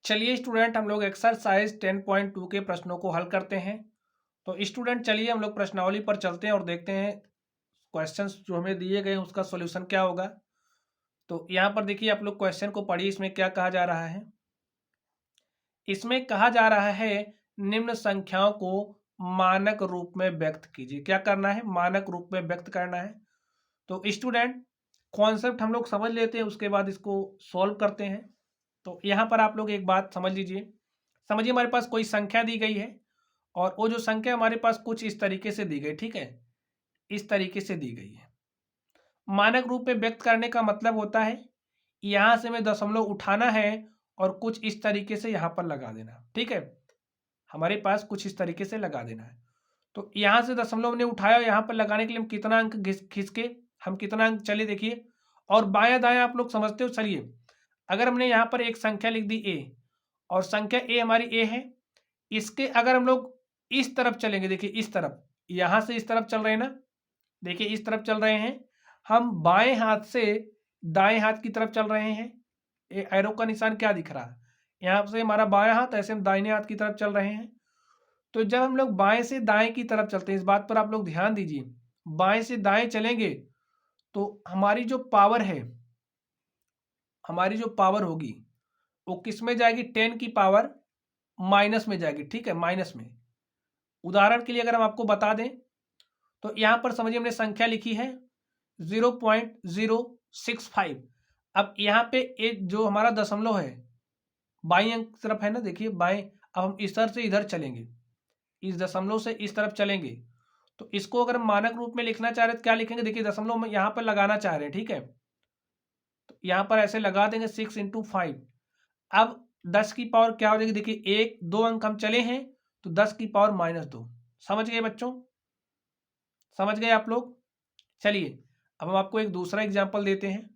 चलिए स्टूडेंट, हम लोग एक्सरसाइज 10.2 के प्रश्नों को हल करते हैं। तो स्टूडेंट चलिए हम लोग प्रश्नावली पर चलते हैं और देखते हैं क्वेश्चंस जो हमें दिए गए हैं उसका सॉल्यूशन क्या होगा। तो यहाँ पर देखिए, आप लोग क्वेश्चन को पढ़िए, इसमें क्या कहा जा रहा है। इसमें कहा जा रहा है निम्न संख्याओं को मानक रूप में व्यक्त कीजिए। क्या करना है? मानक रूप में व्यक्त करना है। तो स्टूडेंट कॉन्सेप्ट हम लोग समझ लेते हैं, उसके बाद इसको सॉल्व करते हैं। तो यहाँ पर आप लोग एक बात समझ लीजिए। समझिए, हमारे पास कोई संख्या दी गई है और वो जो संख्या हमारे पास कुछ इस तरीके से दी गई, ठीक है, इस तरीके से दी गई है। मानक रूप में व्यक्त करने का मतलब होता है यहाँ से हमें दशमलव उठाना है और कुछ इस तरीके से यहाँ पर लगा देना, ठीक है, हमारे पास कुछ इस तरीके से लगा देना है। तो यहाँ से दशमलव हमने उठाया, यहाँ पर लगाने के लिए हम कितना अंक खींच के हम कितना अंक, चलिए देखिए, और बायां दायां आप लोग समझते हो। चलिए, अगर हमने यहाँ पर एक संख्या लिख दी ए और संख्या ए हमारी ए है, इसके अगर हम लोग इस तरफ चलेंगे, देखिए इस तरफ, यहाँ से इस तरफ चल रहे हैं ना, देखिए इस तरफ चल रहे हैं, हम बाएं हाथ से दाएं हाथ की तरफ चल रहे हैं। एरो का निशान क्या दिख रहा है? यहाँ से हमारा बायां हाथ, ऐसे हम दाहिने हाथ की तरफ चल रहे हैं। तो जब हम लोग बाएं से दाएं की तरफ चलते हैं, इस बात पर आप लोग ध्यान दीजिए, बाएं से दाएं चलेंगे तो हमारी जो पावर है, हमारी जो पावर होगी वो किस में जाएगी? 10 की पावर माइनस में जाएगी, ठीक है, माइनस में। उदाहरण के लिए अगर हम आपको बता दें तो यहां पर समझिए हमने संख्या लिखी है 0.065। अब यहाँ पे एक जो हमारा दशमलव है बाईं अंक तरफ है ना, देखिए बाएं। अब हम इस तरफ से इधर चलेंगे, इस दशमलव से इस तरफ चलेंगे, तो इसको अगर हम मानक रूप में लिखना चाह रहे हैं तो क्या लिखेंगे? देखिए दशमलव में यहाँ पर लगाना चाह रहे हैं, ठीक है, तो यहाँ पर ऐसे लगा देंगे 6 × 5। अब 10 की पावर क्या हो जाएगी? देखिए एक दो अंक हम चले हैं तो 10 की पावर -2। समझ गए बच्चों? समझ गए आप लोग? चलिए अब हम आपको एक दूसरा एग्जाम्पल देते हैं।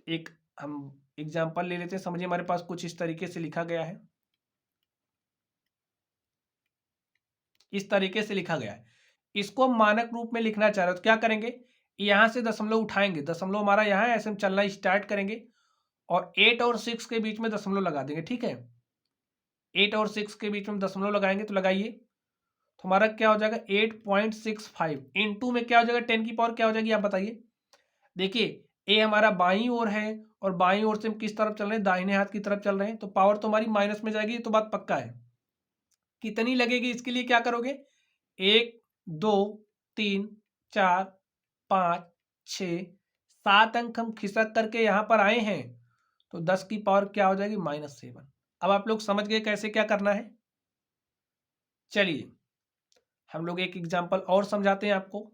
एक हम एग्जाम्पल ले लेते हैं। समझिए, हमारे पास कुछ इस तरीके से लिखा गया है, इस तरीके से लिखा गया है। इसको हम मानक रूप में लिखना चाह रहे हो तो क्या करेंगे? यहां से दशमलव उठाएंगे, दशमलव हमारा यहाँ है, ऐसे हम चलना स्टार्ट करेंगे और 8 और 6 के बीच में दशमलव लगा देंगे, ठीक है। 8 और 6 के बीच में दशमलव लगाएंगे तो लगाइए, तो हमारा क्या हो जाएगा? 8.65 इंटू में क्या हो जाएगा? 10 की पावर क्या हो जाएगी आप बताइए। देखिए ए हमारा बाईं ओर है और बाईं ओर से हम किस तरफ चल रहे हैं? दाहिने हाथ की तरफ चल रहे हैं, तो पावर तो हमारी माइनस में जाएगी, ये तो बात पक्का है। कितनी लगेगी इसके लिए क्या करोगे? 1 2 3 4 5 6 7 अंक हम खिसक करके यहाँ पर आए हैं, तो 10 की पावर क्या हो जाएगी? -7। अब आप लोग समझ गए कैसे क्या करना है। चलिए हम लोग एक एग्जाम्पल और समझाते हैं आपको।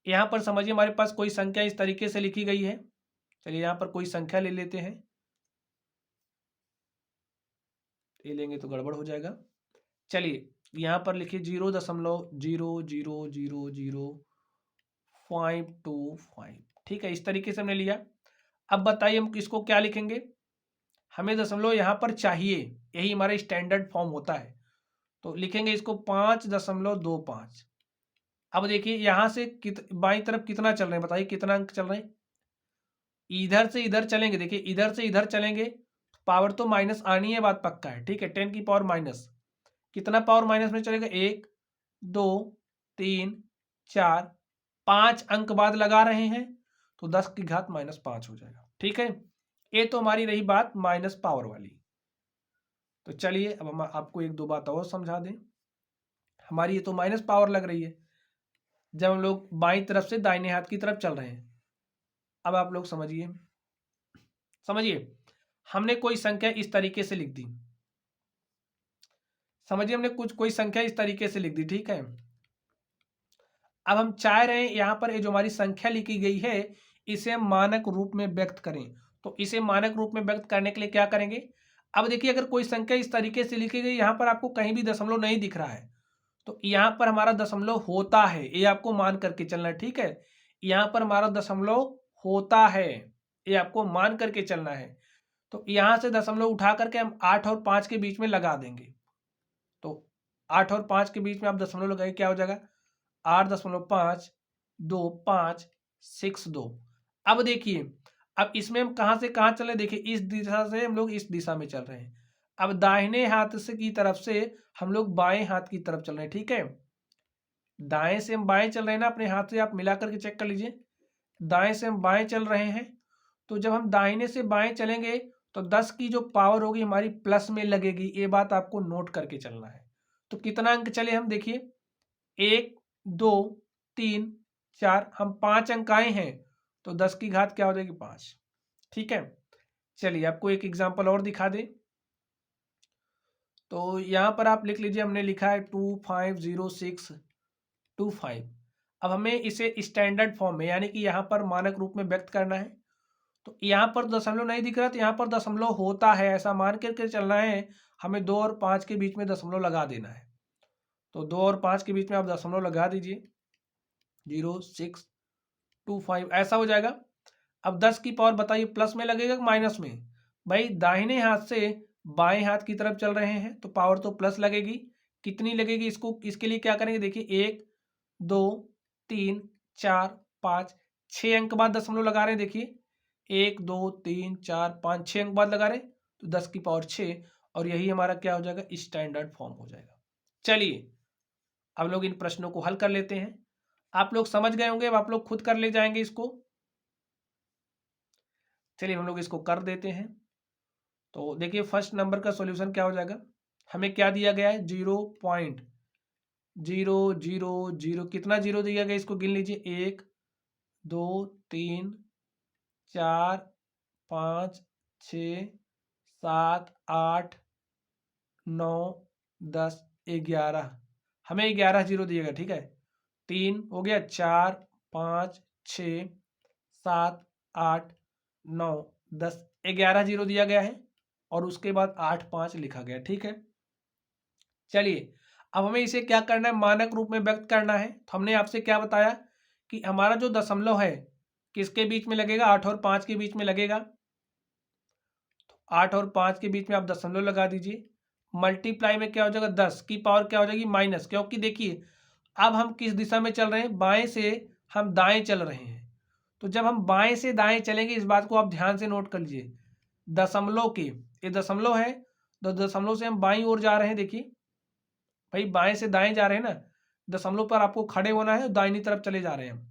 यहाँ पर समझिए, हमारे पास कोई संख्या इस तरीके से लिखी गई है। चलिए यहाँ पर कोई संख्या ले लेते हैं, ये लेंगे तो गड़बड़ हो जाएगा। चलिए यहाँ पर लिखिए 0.0000525, ठीक है, इस तरीके से हमने लिया। अब बताइए हम इसको क्या लिखेंगे? हमें दशमलव यहाँ पर चाहिए, यही हमारा स्टैंडर्ड फॉर्म होता है, तो लिखेंगे इसको 5.25। अब देखिए यहाँ से बाईं तरफ कितना चल रहे हैं बताइए, कितना अंक चल रहे हैं? इधर से इधर चलेंगे, देखिए इधर से इधर चलेंगे, पावर तो माइनस आनी है, बात पक्का है, ठीक है। 10 की पावर माइनस, कितना पावर माइनस में चलेगा? 1 2 3 4 5 अंक बाद लगा रहे हैं, तो 10 की घात -5 हो जाएगा, ठीक है। ये तो हमारी रही बात माइनस पावर वाली। तो चलिए अब हम आपको एक दो बात और समझा दें। हमारी ये तो माइनस पावर लग रही है जब हम लोग बाईं तरफ से दाहिने हाथ की तरफ चल रहे हैं। अब आप लोग समझिए, समझिए हमने कोई संख्या इस तरीके से लिख दी, समझिए हमने कोई संख्या इस तरीके से लिख दी, ठीक है। अब हम चाह रहे हैं यहाँ पर ये जो हमारी संख्या लिखी गई है इसे हम मानक रूप में व्यक्त करें। तो इसे मानक रूप में व्यक्त करने के लिए क्या करेंगे? अब देखिए, अगर कोई संख्या इस तरीके से लिखी गई, यहाँ पर आपको कहीं भी दशमलव नहीं दिख रहा है, तो यहाँ पर हमारा दशमलव होता है, ये आपको मान करके चलना है, ठीक है। यहाँ पर हमारा दशमलव होता है, ये आपको मान करके चलना है। तो यहाँ से दशमलव उठा करके हम 8 और 5 के बीच में लगा देंगे, तो 8 और 5 के बीच में आप दशमलव लगाइए, क्या हो जाएगा? 8.5 2 5 6 2। अब देखिए, अब इसमें हम कहाँ से कहाँ चल रहे हैं, देखिए इस दिशा से हम लोग इस दिशा में चल रहे हैं। अब दाहिने हाथ से की तरफ से हम लोग बाएं हाथ की तरफ चल रहे हैं, ठीक है। दाएं से हम बाएं चल रहे हैं ना, अपने हाथ से आप मिला करके चेक कर लीजिए। दाएं से हम बाएं चल रहे हैं, तो जब हम दाहिने से बाएं चलेंगे तो 10 की जो पावर होगी हमारी प्लस में लगेगी, ये बात आपको नोट करके चलना है। तो कितना अंक चले हम, देखिए 1 2 3 4, हम 5 अंक आए हैं, तो 10 की घात क्या हो जाएगी 5, ठीक है। चलिए आपको एक एग्जांपल और दिखा दे। तो यहाँ पर आप लिख लीजिए, हमने लिखा है 250625। अब हमें इसे स्टैंडर्ड फॉर्म में यानी कि यहाँ पर मानक रूप में व्यक्त करना है। तो यहाँ पर दशमलव नहीं दिख रहा, तो यहाँ पर दशमलव होता है ऐसा मान करके चलना है। हमें 2 और 5 के बीच में दशमलव लगा देना है। तो 2 और 5 के बीच में आप दशमलव लगा दीजिए, 0625 ऐसा हो जाएगा। अब 10 की पावर बताइए प्लस में लगेगा कि माइनस में। भाई दाहिने हाथ से बाएं हाथ की तरफ चल रहे हैं तो पावर तो प्लस लगेगी। कितनी लगेगी, इसको इसके लिए क्या करेंगे, देखिए 1 2 3 4 5 6 अंक बाद दशमलव लगा रहे हैं। देखिए 1 2 3 4 5 6 अंक बाद लगा रहे हैं, तो 10 की पावर 6, और यही हमारा क्या हो जाएगा, स्टैंडर्ड फॉर्म हो जाएगा। चलिए अब लोग इन प्रश्नों को हल कर लेते हैं। आप लोग समझ गए होंगे, अब आप लोग खुद कर ले जाएंगे इसको। चलिए हम लोग इसको कर देते हैं। तो देखिए फर्स्ट नंबर का सॉल्यूशन क्या हो जाएगा, हमें क्या दिया गया है, 0.0000, कितना जीरो दिया गया इसको गिन लीजिए, 1 2 3 4 5 6 7 8 9 10 11, हमें 11 जीरो दिया गया, ठीक है। 3 हो गया, 4 5 6 7 8 9 10, 11 जीरो दिया गया है, और उसके बाद 8 5 लिखा गया, ठीक है। चलिए अब हमें इसे क्या करना है, मानक रूप में व्यक्त करना है। तो हमने आपसे क्या बताया कि हमारा जो दशमलव है किसके बीच में लगेगा, 8 और 5 के बीच में लगेगा। तो 8 और 5 के बीच में आप दशमलव लगा दीजिए। मल्टीप्लाई में क्या हो जाएगा, 10 की पावर क्या हो जाएगी माइनस, क्योंकि देखिए अब हम किस दिशा में चल रहे हैं, बाएं से हम दाएं चल रहे हैं। तो जब हम बाएं से दाएं चलेंगे, इस बात को आप ध्यान से नोट कर लीजिए, दशमलव के, ये दशमलव है तो दशमलव से हम बाईं ओर जा रहे हैं। देखिए भाई बाएं से दाएं जा रहे हैं ना, दशमलव पर आपको खड़े होना है, दाहिनी तरफ चले जा रहे हैं हम।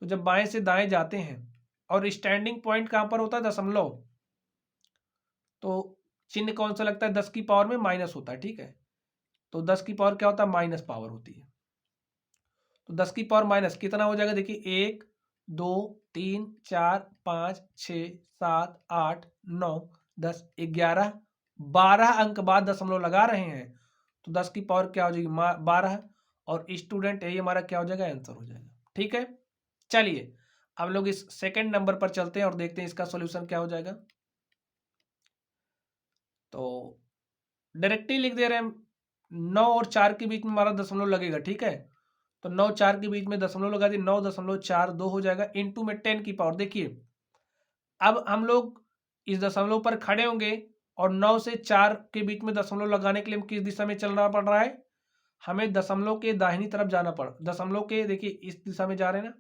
तो जब बाएं से दाएं जाते हैं और स्टैंडिंग पॉइंट कहाँ पर होता है, दशमलव, तो चिन्ह कौन सा लगता है, 10 की पावर में माइनस होता है, ठीक है। तो 10 की पावर क्या होता है, माइनस पावर होती है। तो 10 की पावर माइनस कितना हो जाएगा, देखिए 1 2 3 4 5 6 7 8 9 10 11, 12 अंक बाद दशमलव लगा रहे हैं, तो 10 की पावर क्या हो जाएगी 12, और स्टूडेंट यही हमारा क्या हो जाएगा, आंसर हो जाएगा, ठीक है। चलिए अब लोग इस सेकंड नंबर पर चलते हैं और देखते हैं इसका सॉल्यूशन क्या हो जाएगा। तो डायरेक्टली लिख दे रहे हैं, 9 और 4 के बीच में हमारा दशमलव लगेगा, ठीक है। तो 9 4 के बीच में दशमलव लगा दिए, 9.42 हो जाएगा, इंटू में 10 की पावर। देखिए अब हम लोग इस दशमलव पर खड़े होंगे, और 9 से 4 के बीच में दशमलव लगाने के लिए हम किस दिशा में चलना पड़ रहा है, हमें दशमलव के दाहिनी तरफ जाना पड़, दशमलव के देखिए इस दिशा में जा रहे हैं ना,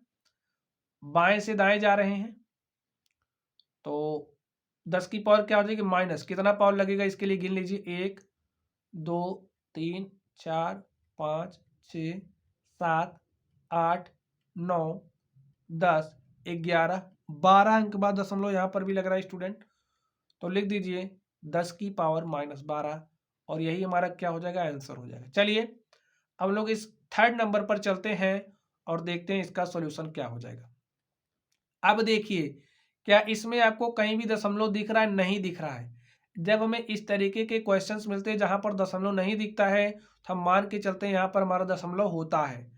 बाएं से दाएं जा रहे हैं। तो 10 की पावर क्या हो जाएगी माइनस, कितना पावर लगेगा इसके लिए गिन लीजिए, 1 2 3 4 5 6 7 8 9 10 11, 12 अंक बाद दशमलव यहाँ पर भी लग रहा है स्टूडेंट। तो लिख दीजिए 10 की पावर -12, और यही हमारा क्या हो जाएगा, आंसर हो जाएगा। चलिए अब लोग इस थर्ड नंबर पर चलते हैं और देखते हैं इसका सॉल्यूशन क्या हो जाएगा। अब देखिए क्या इसमें आपको कहीं भी दशमलव दिख रहा है, नहीं दिख रहा है। जब हमें इस तरीके के क्वेश्चंस मिलते हैं जहां पर दशमलव नहीं दिखता है, तो हम मान के चलते हैं यहाँ पर हमारा दशमलव होता है।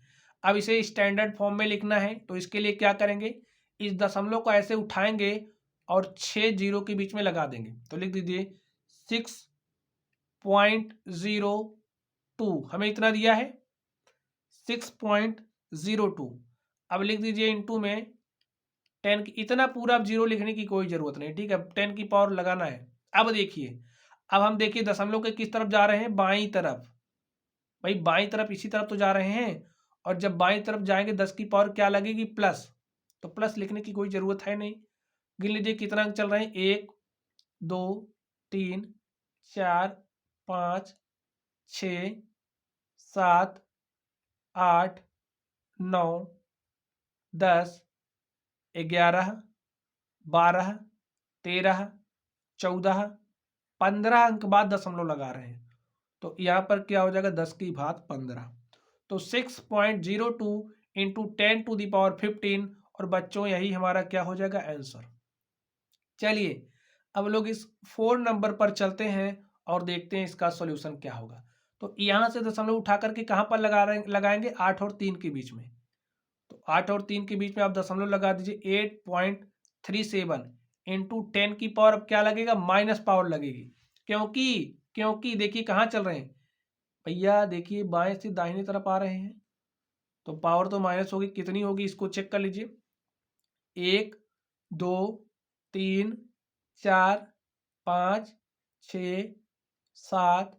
अब इसे स्टैंडर्ड फॉर्म में लिखना है, तो इसके लिए क्या करेंगे, इस दशमलव को ऐसे उठाएंगे और 6 जीरो के बीच में लगा देंगे। तो लिख दीजिए 6.02, हमें इतना दिया है 6.02। अब लिख दीजिए इंटू में 10 की, इतना पूरा अब जीरो लिखने की कोई जरूरत नहीं, ठीक है, 10 की पावर लगाना है। अब देखिए अब हम देखिए दशमलव के किस तरफ जा रहे हैं, बाईं तरफ। भाई बाईं तरफ इसी तरफ तो जा रहे हैं, और जब बाईं तरफ जाएंगे 10 की पावर क्या लगेगी, प्लस। तो प्लस लिखने की कोई जरूरत है नहीं, गिन लीजिए कितना अंक चल रहे हैं, 1 2 3 4 5 6 7 8 9 10 11 12 13 14 15 अंक बाद दशमलव लगा रहे हैं, तो यहाँ पर क्या हो जाएगा 10 की घात 15। तो 6.02 इंटू 10⁻15 और बच्चों यही हमारा क्या हो जाएगा आंसर। चलिए अब लोग इस 4 नंबर पर चलते हैं और देखते हैं इसका सॉल्यूशन क्या होगा। तो यहाँ से दशमलव उठा करके कहाँ पर लगाएंगे 8 और 3 के बीच में। तो 8 और 3 के बीच में आप दशमलव लगा दीजिए। 8.37 इंटू 10 की पावर अब क्या लगेगा माइनस पावर लगेगी, क्योंकि देखिए कहाँ चल रहे हैं भैया, देखिए बाएं से दाहिनी तरफ आ रहे हैं, तो पावर तो माइनस होगी। कितनी होगी इसको चेक कर लीजिए, 1 2 3 4 5 6 7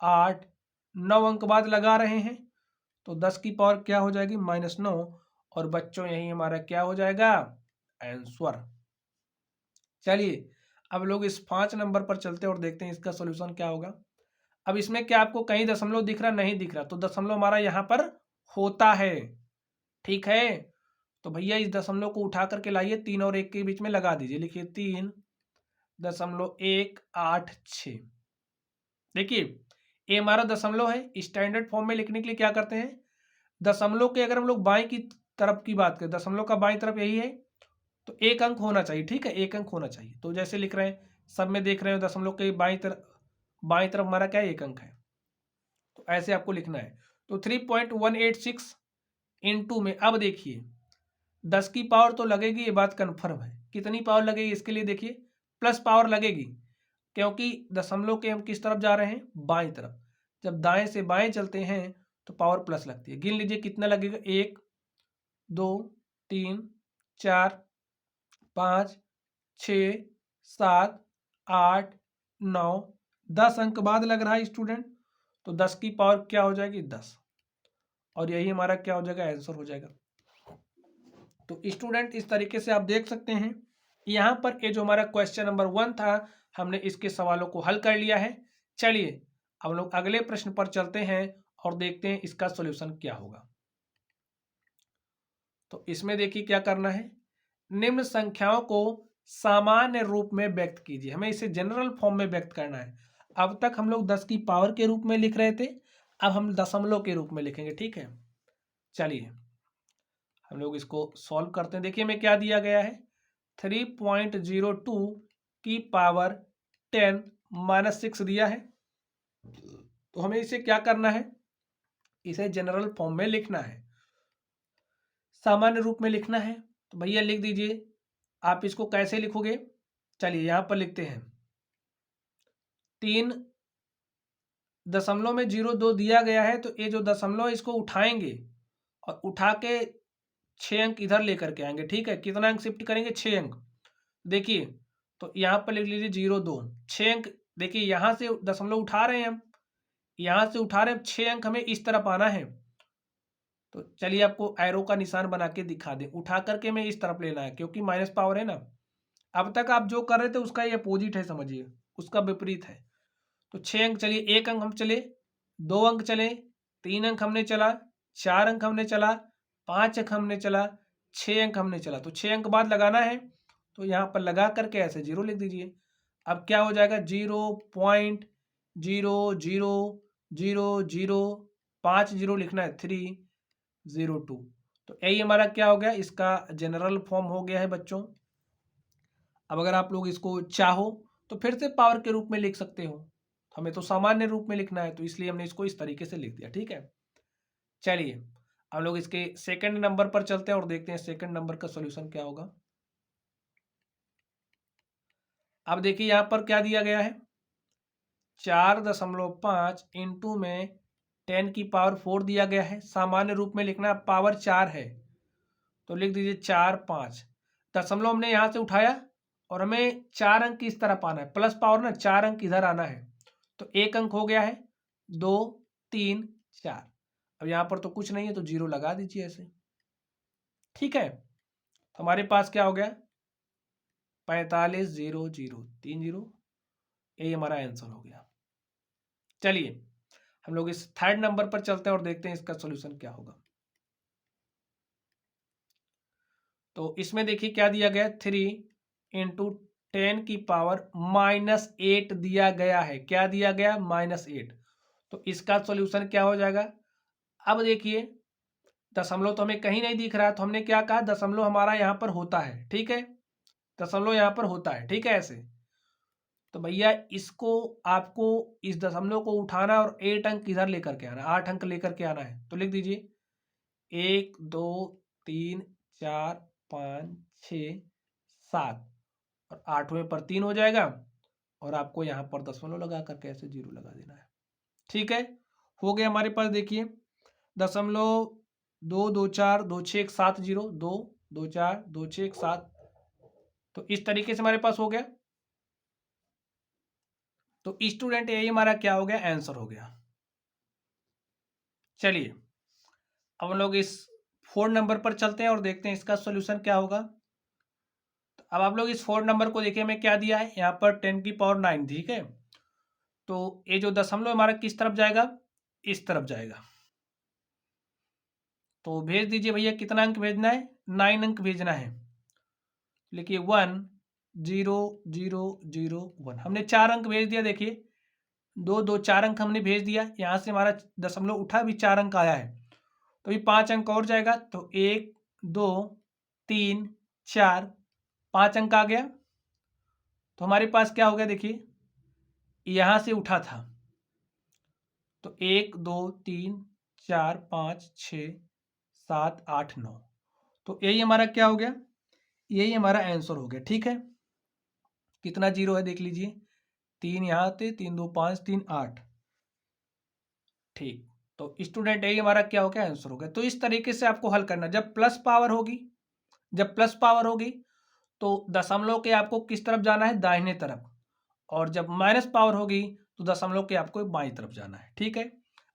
8 9 अंक बाद लगा रहे हैं, तो 10 की पावर क्या हो जाएगी -9 और बच्चों यही हमारा क्या हो जाएगा आंसर। चलिए अब लोग इस 5 नंबर पर चलते हैं और देखते हैं इसका सॉल्यूशन क्या होगा। अब इसमें क्या आपको कहीं दशमलव दिख रहा, नहीं दिख रहा, तो दशमलव हमारा यहाँ पर होता है, ठीक है। तो भैया इस दशमलव को उठा करके लाइए, 3 और 1 के बीच में लगा दीजिए, लिखिए 3.186। देखिए ये हमारा दशमलव है। स्टैंडर्ड फॉर्म में लिखने के लिए क्या करते हैं, दशमलव के अगर हम लोग बाएं की तरफ की बात करें, दशमलव का बाएं तरफ यही है, तो 1 अंक होना चाहिए, ठीक है, 1 अंक होना चाहिए। तो जैसे लिख रहे हैं सब में देख रहे हो दशमलव के बाएं तरफ हमारा क्या 1 अंक है, तो ऐसे आपको लिखना है। तो 3.186 इंटू में अब देखिए 10 की पावर तो लगेगी, ये बात कन्फर्म है। कितनी पावर लगेगी इसके लिए देखिए, प्लस पावर लगेगी, क्योंकि दशमलव के हम किस तरफ जा रहे हैं बाएं तरफ। जब दाएं से बाएं चलते हैं तो पावर प्लस लगती है। गिन लीजिए कितना लगेगा, 1 2 3 4 5 6 7 8 9 10 अंक बाद लग रहा है स्टूडेंट, तो 10 की पावर क्या हो जाएगी 10 और यही हमारा क्या हो जाएगा आंसर हो जाएगा। तो स्टूडेंट इस तरीके से आप देख सकते हैं यहाँ पर ये जो हमारा क्वेश्चन नंबर 1 था, हमने इसके सवालों को हल कर लिया है। चलिए अब लोग अगले प्रश्न पर चलते हैं और देखते हैं इसका सॉल्यूशन क्या होगा। तो इसमें देखिए क्या करना है, निम्न संख्याओं को सामान्य रूप में व्यक्त कीजिए। हमें इसे जनरल फॉर्म में व्यक्त करना है। अब तक हम लोग 10 की पावर के रूप में लिख रहे थे, अब हम दशमलव के रूप में लिखेंगे, ठीक है। चलिए हम लोग इसको सॉल्व करते हैं। देखिए हमें क्या दिया गया है, 3.02 की पावर 10 -6 दिया है। तो हमें इसे क्या करना है, इसे जनरल फॉर्म में लिखना है, सामान्य रूप में लिखना है। तो भैया लिख दीजिए, आप इसको कैसे लिखोगे, चलिए यहाँ पर लिखते हैं 3 दशमलव में 0.2 दिया गया है, तो ये जो दशमलव है इसको उठाएंगे और उठा के 6 अंक इधर लेकर के आएंगे, ठीक है। कितना अंक शिफ्ट करेंगे 6 अंक। देखिए तो यहाँ पर लिख लीजिए 0.2 6 अंक। देखिए यहाँ से दशमलव उठा रहे हैं हम, यहाँ से उठा रहे हैं, 6 अंक हमें इस तरफ आना है। तो चलिए आपको एरो का निशान बना के दिखा दें, उठा करके हमें इस तरफ लेना है क्योंकि माइनस पावर है ना। अब तक आप जो कर रहे थे उसका ये अपोजिट है, समझिए उसका विपरीत है। तो 6 अंक, चलिए 1 अंक हम चले, 2 अंक चले, 3 अंक हमने चला, 4 अंक हमने चला, 5 अंक हमने चला, 6 अंक हमने चला। तो 6 अंक बाद लगाना है, तो यहाँ पर लगा करके ऐसे 0 लिख दीजिए। अब क्या हो जाएगा 0.0000 5 0 लिखना है 302। तो यही हमारा क्या हो गया, इसका जनरल फॉर्म हो गया है बच्चों। अब अगर आप लोग इसको चाहो तो फिर से पावर के रूप में लिख सकते हो, हमें तो सामान्य रूप में लिखना है, तो इसलिए हमने इसको इस तरीके से लिख दिया, ठीक है। चलिए हम लोग इसके सेकंड नंबर पर चलते हैं और देखते हैं सेकंड नंबर का सॉल्यूशन क्या होगा। अब देखिए यहाँ पर क्या दिया गया है, 4.5 इंटू में 10 की पावर 4 दिया गया है। सामान्य रूप में लिखना है, पावर 4 है तो लिख दीजिए 4 5। दशमलव हमने यहाँ से उठाया और हमें 4 अंक इस तरफ आना है, प्लस पावर ना, 4 अंक इधर आना है, तो 1 अंक हो गया है, 2 3 4। अब यहाँ पर तो कुछ नहीं है तो 0 लगा दीजिए ऐसे, ठीक है। तो हमारे पास क्या हो गया 45,0,030, यही हमारा आंसर हो गया। चलिए हम लोग इस थर्ड नंबर पर चलते हैं और देखते हैं इसका सॉल्यूशन क्या होगा। तो इसमें देखिए क्या दिया गया, 3 × 10⁻⁻8 दिया गया है। क्या दिया गया, -8। तो इसका सॉल्यूशन क्या हो जाएगा। अब देखिए दशमलव तो हमें कहीं नहीं दिख रहा है, तो हमने क्या कहा, दशमलव हमारा यहाँ पर होता है, ठीक है, दशमलव यहाँ पर होता है, ठीक है। ऐसे तो भैया इसको आपको इस दशमलव को उठाना और 8 अंक इधर लेकर के आना, 8 अंक लेकर के आना है। तो लिख दीजिए 1 2 3 4 5 6 7 और 8वें पर 3 हो जाएगा और आपको यहाँ पर दशमलव लगा करके ऐसे 0 लगा देना है, ठीक है। हो गया हमारे पास, देखिए दशमलव 2 2 4 2 6 1 7 0 2 2 4 2 6 1 7, तो इस तरीके से हमारे पास हो गया। तो स्टूडेंट यही हमारा क्या हो गया, आंसर हो गया। चलिए अब हम लोग इस 4 नंबर पर चलते हैं और देखते हैं इसका सॉल्यूशन क्या होगा। तो अब आप लोग इस 4 नंबर को देखिए हमें क्या दिया है, यहाँ पर 10⁻9, ठीक है। तो ये जो दशमलव हमारा किस तरफ जाएगा, इस तरफ जाएगा। तो भेज दीजिए भैया, कितना अंक भेजना है, 9 अंक भेजना है। लिखिए 1 0 0 0 1, हमने 4 अंक भेज दिया। देखिए 2 2 4 अंक हमने भेज दिया, यहाँ से हमारा दशमलव उठा भी 4 अंक आया है, तो ये 5 अंक और जाएगा। तो 1 2 3 4 5 अंक आ गया। तो हमारे पास क्या हो गया, देखिए यहाँ से उठा था, तो 1 2 3 4 5 6 7 8 9, तो यही हमारा क्या हो गया, यही हमारा आंसर हो गया, ठीक है। कितना जीरो है देख लीजिए, 3 यहाँ थे, 3 2 5 3 8, ठीक। तो स्टूडेंट यही हमारा क्या हो गया, आंसर हो गया। तो इस तरीके से आपको हल करना, जब प्लस पावर होगी, जब प्लस पावर होगी तो दशमलव के आपको किस तरफ जाना है, दाहिने तरफ, और जब माइनस पावर होगी तो दशमलव के आपको बाईं तरफ जाना है, ठीक है।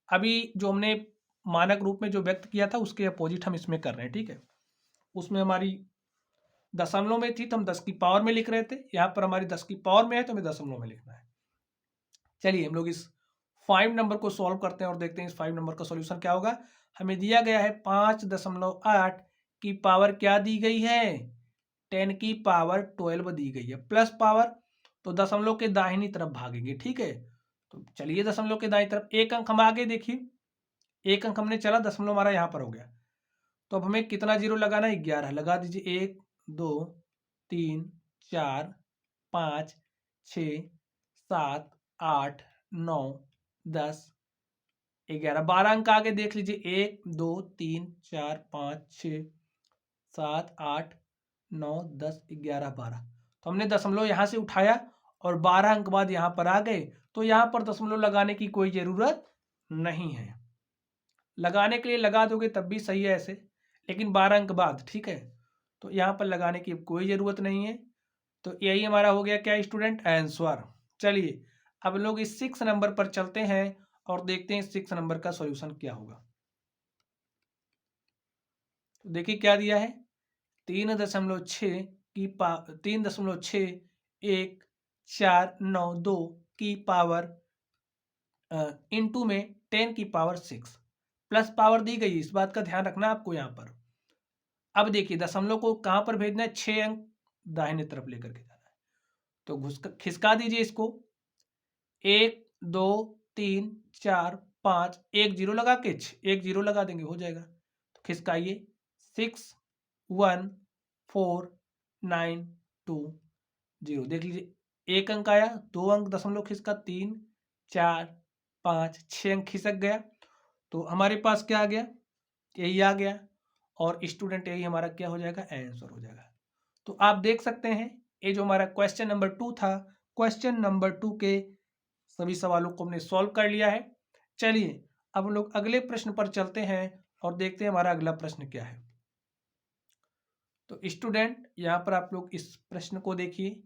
अभी जो हमने मानक रूप में जो व्यक्त किया था उसके अपोजिट हम इसमें कर रहे हैं, ठीक है। उसमें हमारी दशमलव में थी तो हम 10 की पावर में लिख रहे थे, यहाँ पर हमारी 10 की पावर में है तो हमें दशमलव में लिखना है। चलिए हम लोग इस 5 नंबर को सॉल्व करते हैं और देखते हैं इस 5 नंबर का सॉल्यूशन क्या होगा। हमें दिया गया है 5.8 की पावर क्या दी गई है, 10 की पावर 12 दी गई है, प्लस पावर, तो दशमलव के दाहिनी तरफ भागेंगे, ठीक है। तो चलिए दशमलव के दाहिनी तरफ एक अंक हम आगे, देखिए एक अंक हमने चला, दशमलव हमारा यहाँ पर हो गया। तो अब हमें कितना जीरो लगाना है, 11 लगा दीजिए। 1 2 3 4 5 6 7 8 9 10 11 12 अंक आगे देख लीजिए, 1 2 3 4 5 6 7 8 9 10 11 12, तो हमने दशमलव यहाँ से उठाया और 12 अंक बाद यहाँ पर आ गए, तो यहाँ पर दशमलव लगाने की कोई जरूरत नहीं है। लगाने के लिए लगा दोगे तब भी सही है ऐसे, लेकिन 12 अंक बाद, ठीक है, तो यहाँ पर लगाने की कोई ज़रूरत नहीं है। तो यही हमारा हो गया क्या स्टूडेंट, आंसर। चलिए अब लोग इस 6 नंबर पर चलते हैं और देखते हैं 6 नंबर का सॉल्यूशन क्या होगा। तो देखिए क्या दिया है, 3.6 की 3.61492 की पावर इनटू में 10 की पावर 6 प्लस पावर दी गई, इस बात का ध्यान रखना आपको यहाँ पर। अब देखिए दशमलव को कहाँ पर भेजना है, 6 अंक दाहिने तरफ लेकर के जाना है, तो खिसका दीजिए इसको, 1 2 3 4 5 1 जीरो लगा के 1 जीरो लगा देंगे, हो जाएगा। तो खिसकाइए, 6 1 4 9 2 0, देख लीजिए एक अंक आया, 2 अंक दशमलव खिसका, 3 4 5 6 अंक खिसक गया, तो हमारे पास क्या आ गया, यही आ गया। और स्टूडेंट यही हमारा क्या हो जाएगा, आंसर हो जाएगा। तो आप देख सकते हैं ये जो हमारा क्वेश्चन नंबर 2 था, क्वेश्चन नंबर 2 के सभी सवालों को हमने सॉल्व कर लिया है। चलिए अब हम लोग अगले प्रश्न पर चलते हैं और देखते हैं हमारा अगला प्रश्न क्या है। तो स्टूडेंट यहाँ पर आप लोग इस प्रश्न को देखिए,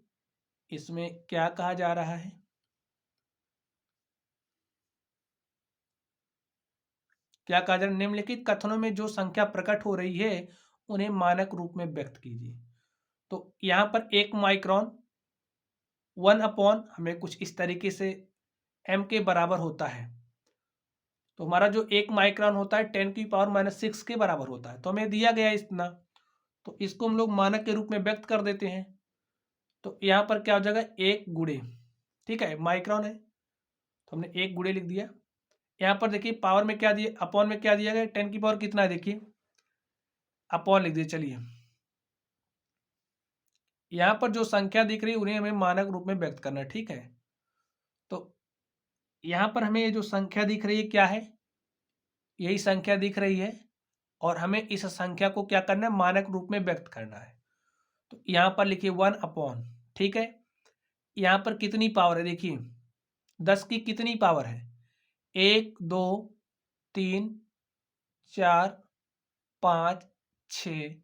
इसमें क्या कहा जा रहा है। क्या कहा जा रहा है, निम्नलिखित कथनों में जो संख्या प्रकट हो रही है उन्हें मानक रूप में व्यक्त कीजिए। तो यहाँ पर 1 माइक्रोन 1 हमें कुछ इस तरीके से m के बराबर होता है। तो हमारा जो 1 माइक्रोन होता है 10⁻⁻6 के बराबर होता है। तो हमें दिया गया है इतना, तो इसको हम लोग मानक के रूप में व्यक्त कर देते हैं। तो यहाँ पर क्या हो जाएगा, 1 गुणे, ठीक है, माइक्रोन है तो हमने 1 गुणे लिख दिया। यहाँ पर देखिए पावर में क्या दिया, अपॉन में क्या दिया गया, 10 की पावर कितना है, देखिए अपॉन लिख दिए। चलिए यहाँ पर जो संख्या दिख रही है उन्हें हमें मानक रूप में व्यक्त करना है, ठीक है। तो यहाँ पर हमें ये जो संख्या दिख रही है क्या है, यही संख्या दिख रही है और हमें इस संख्या को क्या करना है, मानक रूप में व्यक्त करना है। तो यहाँ पर लिखिए 1 ठीक है। यहाँ पर कितनी पावर है, देखिए 10 की कितनी पावर है, 1 2 3 4 5 6,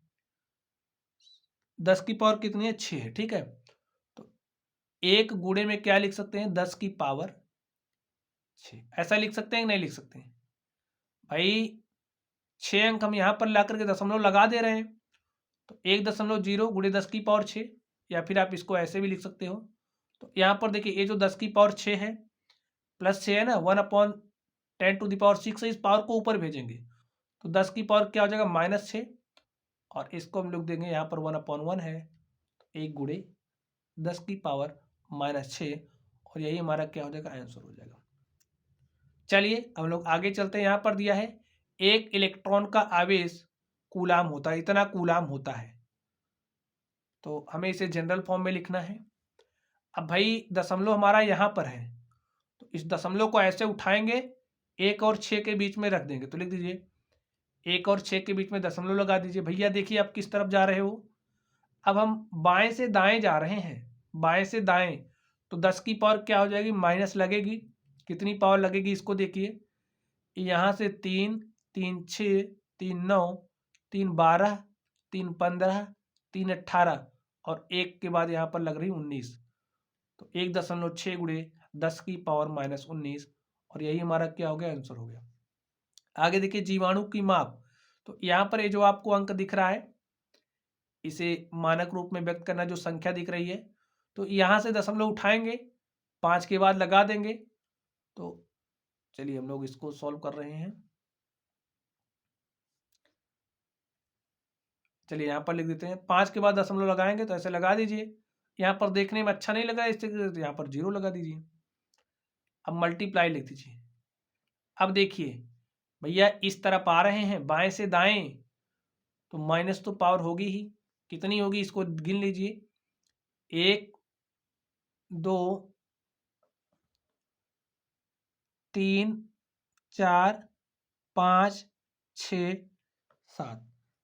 10 की पावर कितनी है, 6 है, ठीक है। तो 1 गुणे में क्या लिख सकते हैं, 10 की पावर 6, ऐसा लिख सकते हैं कि नहीं लिख सकते हैं भाई। 6 अंक हम यहाँ पर ला करके दशमलव लगा दे रहे हैं, तो 1.0 गुणे 10 की पावर 6, या फिर आप इसको ऐसे भी लिख सकते हो। तो यहाँ पर देखिए ये जो 10 की पावर 6 है प्लस 6 है ना, 1/10⁻6 है, इस पावर को ऊपर भेजेंगे तो 10 की पावर क्या हो जाएगा, -6, और इसको हम लोग देंगे यहाँ पर 1/1 है, 1 गुणे 10 की पावर -6, और यही हमारा क्या हो जाएगा, आंसर हो जाएगा। चलिए हम लोग आगे चलते हैं। यहाँ पर दिया है 1 इलेक्ट्रॉन का आवेश कूलाम होता है, इतना कूलाम होता है, तो हमें इसे जनरल फॉर्म में लिखना है। अब भाई दशमलव हमारा यहाँ पर है, तो इस दशमलव को ऐसे उठाएंगे, 1 और 6 के बीच में रख देंगे, तो लिख दीजिए 1 और 6 के बीच में दशमलव लगा दीजिए। भैया देखिए आप किस तरफ जा रहे हो, अब हम बाएं से दाएं जा रहे हैं, बाएं से दाएं, तो 10 की पावर क्या हो जाएगी, माइनस लगेगी, कितनी पावर लगेगी इसको देखिए, यहाँ से 3 3 6 3 9 3 12 3 15 3 18, और 1 के बाद यहाँ पर लग रही 19, तो 1.6 गुणे 10 की पावर -19, और यही हमारा क्या हो गया, आंसर हो गया। आगे देखिए जीवाणु की माप, तो यहाँ पर ये जो आपको अंक दिख रहा है इसे मानक रूप में व्यक्त करना, जो संख्या दिख रही है, तो यहाँ से दशमलव उठाएंगे, 5 के बाद लगा देंगे। तो चलिए हम लोग इसको सॉल्व कर रहे हैं। चलिए यहाँ पर लिख देते हैं, 5 के बाद दशमलव लगाएंगे, तो ऐसे लगा दीजिए। यहाँ पर देखने में अच्छा नहीं लगा इससे, तो यहाँ पर 0 लगा दीजिए। अब मल्टीप्लाई लिख दीजिए। अब देखिए भैया इस तरफ आ रहे हैं बाएं से दाएं, तो माइनस तो पावर होगी ही, कितनी होगी इसको गिन लीजिए, 1 2 3 4 5 6 7,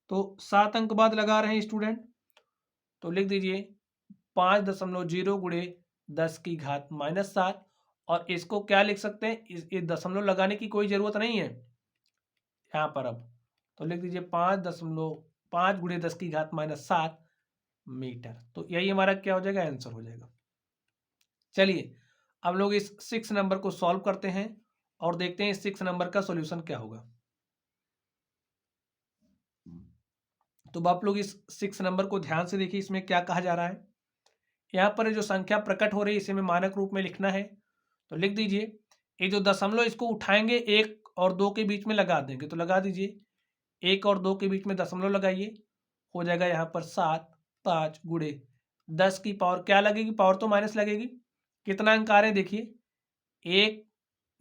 तो 7 अंक बाद लगा रहे हैं स्टूडेंट, तो लिख दीजिए 5.0 गुणे 10 की घात -7, और इसको क्या लिख सकते हैं, इस दशमलव लगाने की कोई ज़रूरत नहीं है यहाँ पर। अब तो लिख दीजिए 5.5 गुणे 10 की घात -7 मीटर, तो यही हमारा क्या हो जाएगा, आंसर हो जाएगा। चलिए हम लोग इस 6 नंबर को सॉल्व करते हैं और देखते हैं इस 6 नंबर का सॉल्यूशन क्या होगा। तो आप लोग इस 6 नंबर को ध्यान से देखिए, इसमें क्या कहा जा रहा है। यहाँ पर जो संख्या प्रकट हो रही है इसे हमें मानक रूप में लिखना है, तो लिख दीजिए, ये जो दशमलव इसको उठाएंगे 1 और 2 के बीच में लगा देंगे, तो लगा दीजिए 1 और 2 के बीच में दशमलव लगाइए, हो जाएगा यहाँ पर 7 5 गुणे 10 की पावर क्या लगेगी, पावर तो माइनस लगेगी, कितना अंक आ रहे हैं देखिए, 1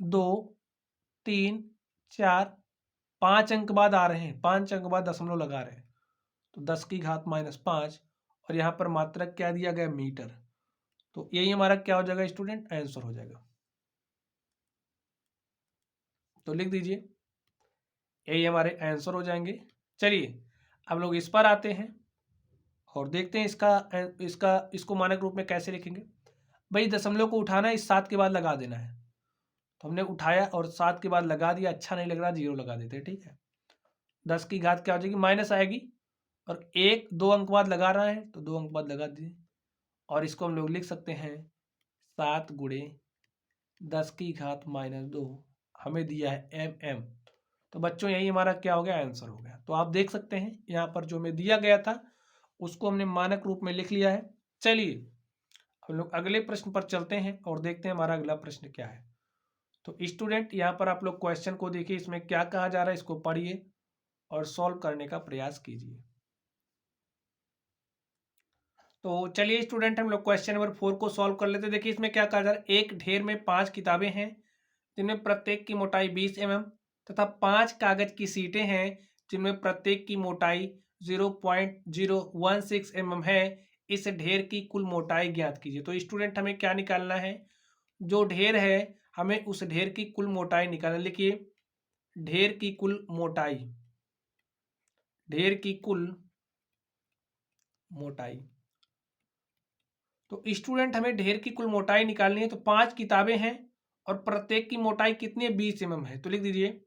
2 3 4 5 अंक बाद आ रहे हैं, 5 अंक बाद दशमलव लगा रहे हैं, तो 10 की घात -5, और यहाँ पर मात्रक क्या दिया गया, मीटर, तो यही हमारा क्या हो जाएगा स्टूडेंट, आंसर हो जाएगा। तो लिख दीजिए यही हमारे आंसर हो जाएंगे। चलिए अब लोग इस पर आते हैं और देखते हैं इसको मानक रूप में कैसे लिखेंगे। भाई दशमलव को उठाना है, इस 7 के बाद लगा देना है, तो हमने उठाया और 7 के बाद लगा दिया, अच्छा नहीं लग रहा 0 लगा देते हैं, ठीक है। 10 की घात क्या हो जाएगी, माइनस आएगी, और 1 2 अंक बाद लगा रहा है तो 2 अंक बाद लगा दीजिए, और इसको हम लोग लिख सकते हैं 7 गुणे 10 की घात -2, हमें दिया है mm। तो बच्चों यही हमारा क्या हो गया, आंसर हो गया। तो आप देख सकते हैं यहाँ पर जो हमें दिया गया था उसको हमने मानक रूप में लिख लिया है। चलिए हम लोग अगले प्रश्न पर चलते हैं और देखते हैं हमारा अगला प्रश्न क्या है। तो स्टूडेंट यहाँ पर आप लोग क्वेश्चन को देखिए, इसमें क्या कहा जा रहा है, इसको पढ़िए और सॉल्व करने का प्रयास कीजिए। तो चलिए स्टूडेंट हम लोग क्वेश्चन नंबर 4 को सॉल्व कर लेते हैं। देखिए इसमें क्या कहा जा रहा है, एक ढेर में 5 किताबें हैं जिनमें प्रत्येक की मोटाई 20 mm तथा 5 कागज की सीटें हैं जिनमें प्रत्येक की मोटाई 0.016 mm है। इस ढेर की कुल मोटाई ज्ञात कीजिए। तो स्टूडेंट हमें क्या निकालना है, जो ढेर है हमें उस ढेर की कुल मोटाई निकालना। लिखिए ढेर की कुल मोटाई, ढेर की कुल मोटाई। तो स्टूडेंट हमें ढेर की कुल मोटाई निकालनी है। तो 5 किताबें हैं और प्रत्येक की मोटाई कितनी है, 20 mm है। तो लिख दीजिए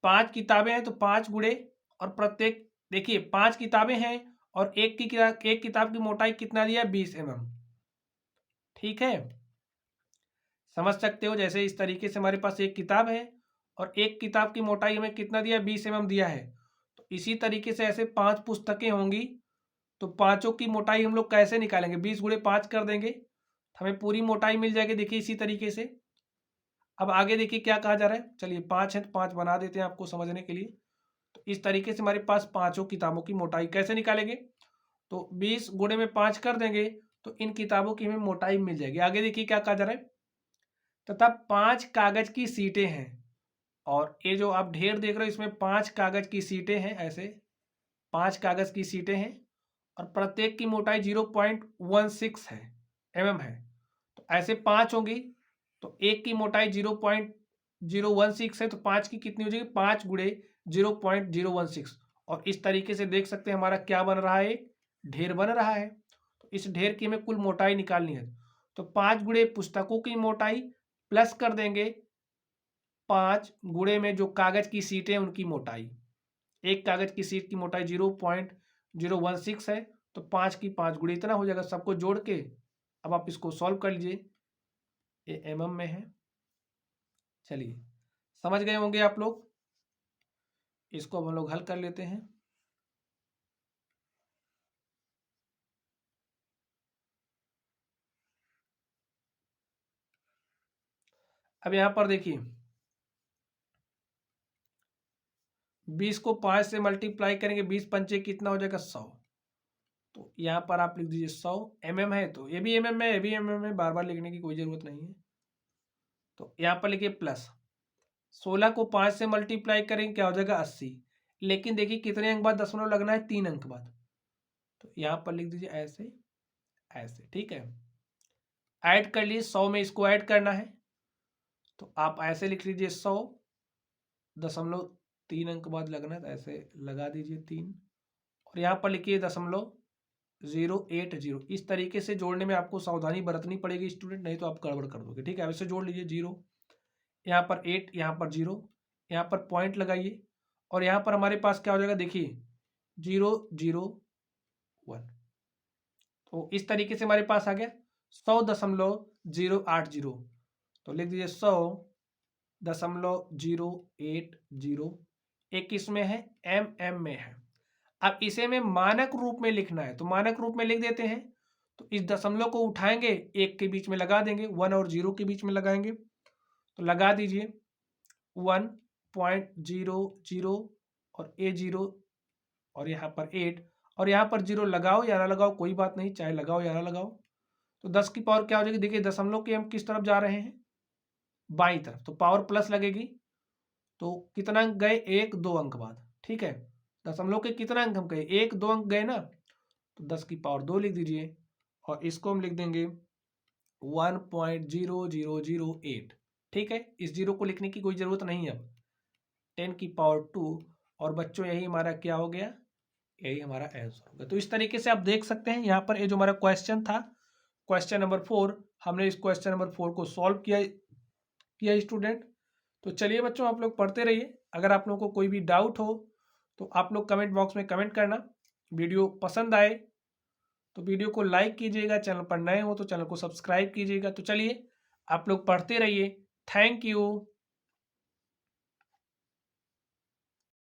5 किताबें हैं तो 5 गुणे और प्रत्येक, देखिए 5 किताबें हैं और एक किताब की मोटाई कितना दिया है, 20 mm। ठीक है, समझ सकते हो। जैसे इस तरीके से हमारे पास एक किताब है और एक किताब की मोटाई हमें कितना दिया, 20 mm दिया है। तो इसी तरीके से ऐसे 5 पुस्तकें होंगी तो पांचों की मोटाई हम लोग कैसे निकालेंगे, 20 गुणे 5 कर देंगे, हमें पूरी मोटाई मिल जाएगी। देखिए इसी तरीके से अब आगे देखिए क्या कहा जा रहा है। चलिए 5 है तो 5 बना देते हैं आपको समझने के लिए। तो इस तरीके से हमारे पास पांचों किताबों की मोटाई कैसे निकालेंगे, तो 20 गुणे में 5 कर देंगे तो इन किताबों की हमें मोटाई मिल जाएगी। आगे देखिए क्या कहा जा रहा है, तथा 5 कागज की सीटें हैं। और ये जो आप ढेर देख रहे हो इसमें 5 कागज की सीटें हैं, ऐसे 5 कागज की सीटें हैं और प्रत्येक की मोटाई 0.16 है mm है। तो ऐसे 5 होंगी तो एक की मोटाई 0.016 है तो 5 की कितनी हो जाएगी, 5 गुणे 0.016। और इस तरीके से देख सकते हैं हमारा क्या बन रहा है, ढेर बन रहा है। तो इस ढेर की हमें कुल मोटाई निकालनी है। तो 5 गुणे पुस्तकों की मोटाई प्लस कर देंगे 5 गुणे में जो कागज की सीटें उनकी मोटाई। एक कागज की सीट की मोटाई 0.016 है तो 5 की 5 गुणे इतना हो जाएगा। सबको जोड़ के अब आप इसको सॉल्व कर लीजिए, ये mm में है। चलिए समझ गए होंगे आप लोग, इसको अब हम लोग हल कर लेते हैं। अब यहां पर देखिए 20 को 5 से मल्टीप्लाई करेंगे, 20 पंचे कितना हो जाएगा, 100। तो यहाँ पर आप लिख दीजिए 100 mm है, तो ये भी mm है, ये भी mm है, बार बार लिखने की कोई जरूरत नहीं है। तो यहाँ पर लिखिए प्लस 16 को 5 से मल्टीप्लाई करेंगे क्या हो जाएगा, 80। लेकिन देखिए कितने अंक बाद दशमलव लगना है, 3 अंक बाद। तो यहाँ पर लिख दीजिए ऐसे ऐसे, ठीक है। ऐड कर लीजिए, 100 में इसको ऐड करना है तो आप ऐसे लिख लीजिए 100 दशमलव 3 अंक बाद लगना है तो ऐसे लगा दीजिए 3 और यहाँ पर लिखिए 0.080। इस तरीके से जोड़ने में आपको सावधानी बरतनी पड़ेगी स्टूडेंट, नहीं तो आप गड़बड़ कर दोगे। ठीक है, वैसे जोड़ लीजिए 0, यहाँ पर 8, यहाँ पर 0, यहाँ पर पॉइंट लगाइए और यहाँ पर हमारे पास क्या हो जाएगा, देखिए 001। तो इस तरीके से हमारे पास आ गया 100.080। तो लिख दीजिए 100.080। एक किसमें है, mm में है। अब इसे में मानक रूप में लिखना है तो मानक रूप में लिख देते हैं। तो इस दशमलव को उठाएंगे, एक के बीच में लगा देंगे, 1 और 0 के बीच में लगाएंगे। तो लगा दीजिए 1.00 और A0 और यहाँ पर 8 और यहाँ पर 0 लगाओ या ना लगाओ कोई बात नहीं, चाहे लगाओ या ना लगाओ। तो 10 की पावर क्या हो जाएगी, देखिए दशमलव के हम किस तरफ जा रहे हैं, बाईं तरफ, तो पावर प्लस लगेगी। तो कितना अंक गए, 1 2 अंक बाद। ठीक है, दशमलव के कितना अंक हम गए, 1 2 अंक गए ना, तो 10 की पावर 2 लिख दीजिए और इसको हम लिख देंगे 1.0008। ठीक है, इस जीरो को लिखने की कोई ज़रूरत नहीं है। अब 10 की पावर 2 और बच्चों यही हमारा क्या हो गया, यही हमारा आंसर होगा। तो इस तरीके से आप देख सकते हैं यहाँ पर ये जो हमारा क्वेश्चन था, क्वेश्चन नंबर 4, हमने इस क्वेश्चन नंबर 4 को सॉल्व किया स्टूडेंट। तो चलिए बच्चों आप लोग पढ़ते रहिए। अगर आप लोगों को कोई भी डाउट हो तो आप लोग कमेंट बॉक्स में कमेंट करना। वीडियो पसंद आए तो वीडियो को लाइक कीजिएगा, चैनल पर नए हो तो चैनल को सब्सक्राइब कीजिएगा। तो चलिए आप लोग पढ़ते रहिए। Thank you.